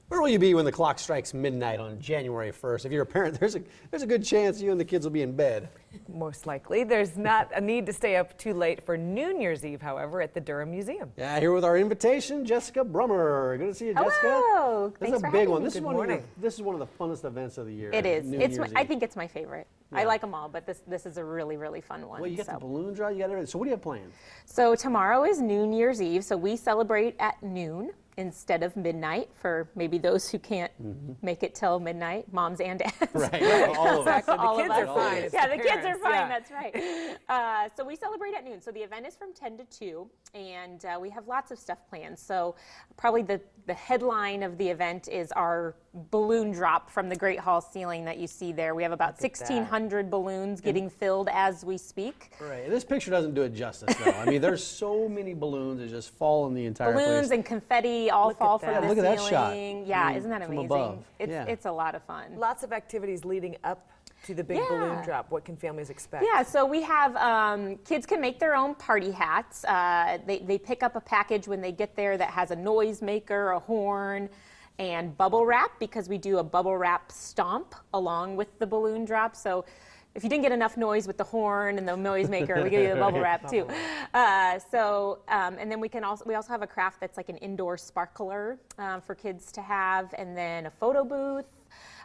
Where will you be when the clock strikes midnight on January 1st? If you're a parent, there's a good chance you and the kids will be in bed. Most likely. There's not a need to stay up too late for New Year's Eve, however, at the Durham Museum. Yeah, here with our invitation, Jessica Brummer. Good to see you, Jessica. Hello. This is a big one. This is one of the funnest events of the year. It is. I think think it's my favorite. Yeah. I like them all, but this is a really, really fun one. Well, you got the balloon drive, you got everything. So what do you have planned? So tomorrow is New Year's Eve, so we celebrate at noon instead of midnight for maybe those who can't make it till midnight, moms and dads. Right, all of us. The kids are fine. Yeah, the kids are fine, that's right. So we celebrate at noon. So the event is from 10 to 2, and we have lots of stuff planned. So probably the headline of the event is our balloon drop from the Great Hall ceiling that you see there. We have about 1,600 balloons getting filled as we speak. Right, this picture doesn't do it justice, though. I mean, there's so many balloons that just fall in the entire place. Balloons and confetti all fall from the ceiling. Look at that shot. Yeah, isn't that amazing? Above. It's a lot of fun. Lots of activities leading up to the big balloon drop. What can families expect? Yeah, so we have kids can make their own party hats. They pick up a package when they get there that has a noise maker, a horn, and bubble wrap, because we do a bubble wrap stomp along with the balloon drop. So if you didn't get enough noise with the horn and the noise maker, we give you the bubble wrap too. And then we also have a craft that's like an indoor sparkler for kids to have, and then a photo booth.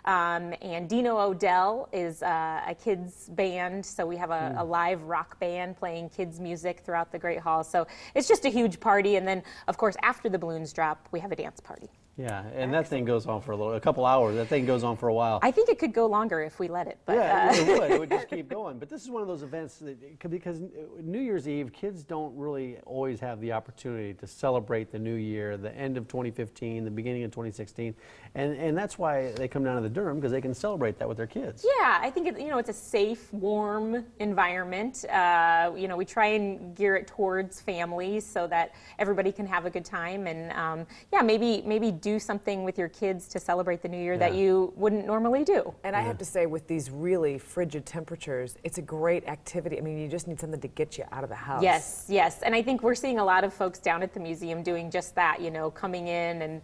And Dino Odell is a kids band, so we have a live rock band playing kids music throughout the Great Hall. So it's just a huge party, and then of course after the balloons drop, we have a dance party. Yeah, and that thing goes on for a couple hours. That thing goes on for a while. I think it could go longer if we let it. But, yeah, it would. It would just keep going. But this is one of those events that, because New Year's Eve, kids don't really always have the opportunity to celebrate the new year, the end of 2015, the beginning of 2016, and that's why they come down to the Durham, because they can celebrate that with their kids. Yeah, I think it's a safe, warm environment. We try and gear it towards families so that everybody can have a good time, and maybe do something with your kids to celebrate the new year that you wouldn't normally do. And I have to say, with these really frigid temperatures, it's a great activity. I mean, you just need something to get you out of the house. Yes, and I think we're seeing a lot of folks down at the museum doing just that, coming in and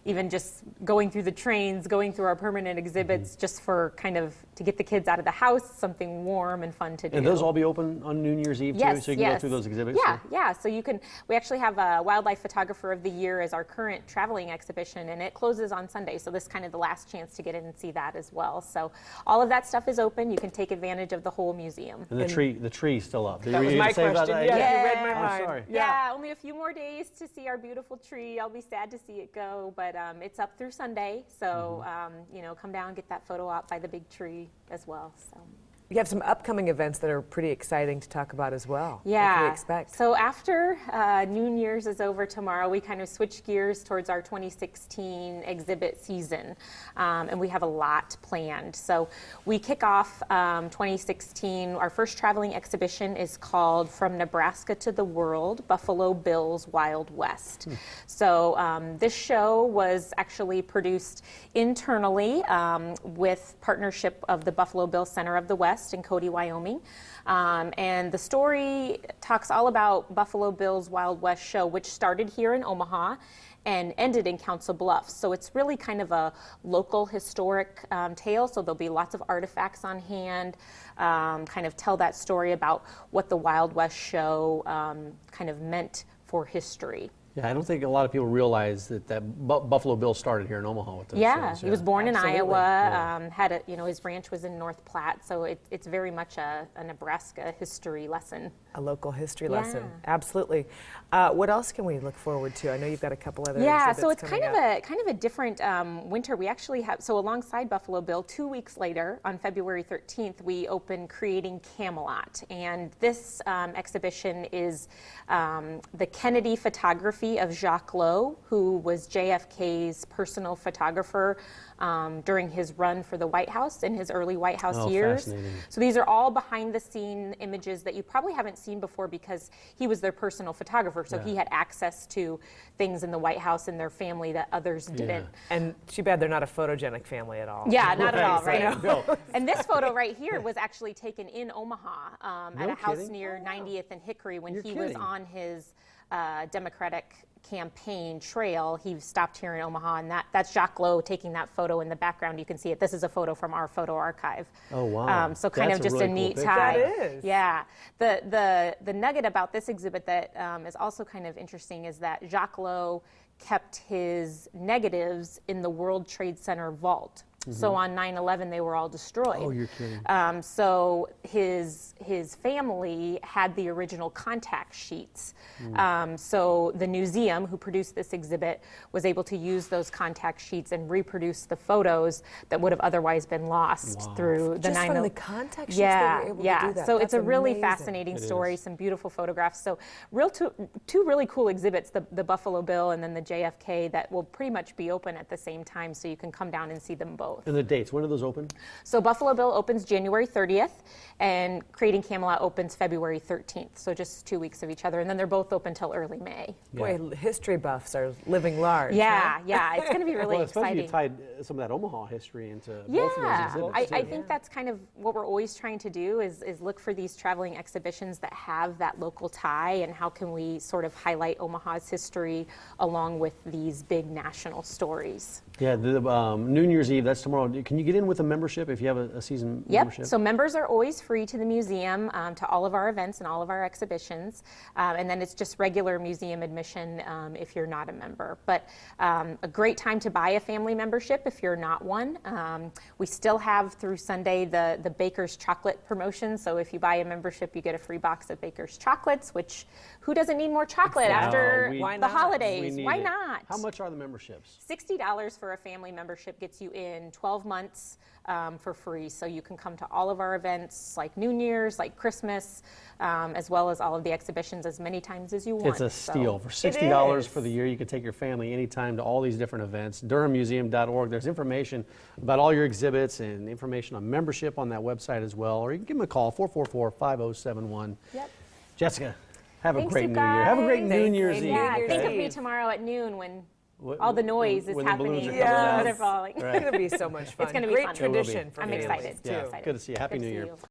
even just going through the trains, going through our permanent exhibits, just for kind of to get the kids out of the house, something warm and fun to do. And those all be open on New Year's Eve too, so you can go through those exhibits? Yeah, so you can, we actually have a Wildlife Photographer of the Year as our current traveling exhibition, and it closes on Sunday, so this is kind of the last chance to get in and see that as well. So all of that stuff is open. You can take advantage of the whole museum. And the tree's still up. That was my question. Yeah, you read my mind. I'm sorry. Yeah, only a few more days to see our beautiful tree. I'll be sad to see it go, but it's up through Sunday, so come down and get that photo op by the big tree as well. So. You have some upcoming events that are pretty exciting to talk about as well. Yeah. What can we expect? So after New Year's is over tomorrow, we kind of switch gears towards our 2016 exhibit season, and we have a lot planned. So we kick off 2016. Our first traveling exhibition is called From Nebraska to the World, Buffalo Bill's Wild West. So this show was actually produced internally with partnership of the Buffalo Bill Center of the West in Cody, Wyoming. And the story talks all about Buffalo Bill's Wild West show, which started here in Omaha and ended in Council Bluffs. So it's really kind of a local historic tale. So there'll be lots of artifacts on hand, kind of tell that story about what the Wild West show kind of meant for history. Yeah, I don't think a lot of people realize that Buffalo Bill started here in Omaha with those shows. He was born Absolutely. in Iowa. Had his ranch was in North Platte, so it's very much a Nebraska history lesson. A local history lesson, absolutely. What else can we look forward to? I know you've got a couple other exhibits so it's coming kind of a different winter. We actually have, so alongside Buffalo Bill, 2 weeks later, on February 13th, we open Creating Camelot, and this exhibition is the Kennedy photography of Jacques Lowe, who was JFK's personal photographer during his run for the White House in his early White House years. So these are all behind the scene images that you probably haven't seen before, because he was their personal photographer, so he had access to things in the White House and their family that others didn't. And too bad they're not a photogenic family at all. Yeah, not at all, right? No. And this photo right here was actually taken in Omaha at a house near 90th and Hickory when he was on his Democratic campaign trail, he stopped here in Omaha, and that's Jacques Lowe taking that photo in the background. You can see it. This is a photo from our photo archive. Oh, wow. So kind That's of a just really a cool neat picture. tie. That is. Yeah. The nugget about this exhibit that is also kind of interesting is that Jacques Lowe kept his negatives in the World Trade Center vault. So on 9/11, they were all destroyed. Oh, you're kidding. So his family had the original contact sheets. So the museum, who produced this exhibit, was able to use those contact sheets and reproduce the photos that would have otherwise been lost through the Just 9/11. from the contact sheets Yeah, they were able yeah. to do that. So it's That's a really amazing. fascinating It story, is. some beautiful photographs. So two really cool exhibits, the Buffalo Bill and then the JFK, that will pretty much be open at the same time, so you can come down and see them both. And the dates, when are those open? So Buffalo Bill opens January 30th, and Creating Camelot opens February 13th. So just 2 weeks of each other, and then they're both open till early May. Boy, history buffs are living large. Yeah, huh? yeah, it's going to be really Well, especially exciting. you tied some of that Omaha history into both of Yeah, those exhibits. I too. think that's kind of what we're always trying to do is look for these traveling exhibitions that have that local tie, and how can we sort of highlight Omaha's history along with these big national stories. Yeah, the New Year's Eve, that's tomorrow. Can you get in with a membership if you have a season membership? Yep, so members are always free to the museum, to all of our events and all of our exhibitions, and then it's just regular museum admission if you're not a member. But a great time to buy a family membership if you're not one. We still have through Sunday the Baker's Chocolate promotion, so if you buy a membership you get a free box of Baker's Chocolates, which who doesn't need more chocolate after we- Why the not? We holidays? need Why it. not? How much are the memberships? $60 for a family membership gets you in 12 months for free. So you can come to all of our events like New Year's, like Christmas, as well as all of the exhibitions as many times as you want. It's a So- steal. For $60 is. for the year, you can take your family anytime to all these different events. DurhamMuseum.org. There's information about all your exhibits and information on membership on that website as well. Or you can give them a call, 444-5071. Yep. Jessica, have a Thanks, great you New Year. Have a great guys. New Year's Thank Eve. you. Yeah, New think of Year's me Eve. tomorrow at noon when Wh- all the noise is when the happening. balloons are and the coming balloons down. are falling. It's going to be so much fun. gonna be Great fun. It will be. tradition for I'm families, excited. too. Yeah, excited. good to see you. Happy Good to New see Year. you.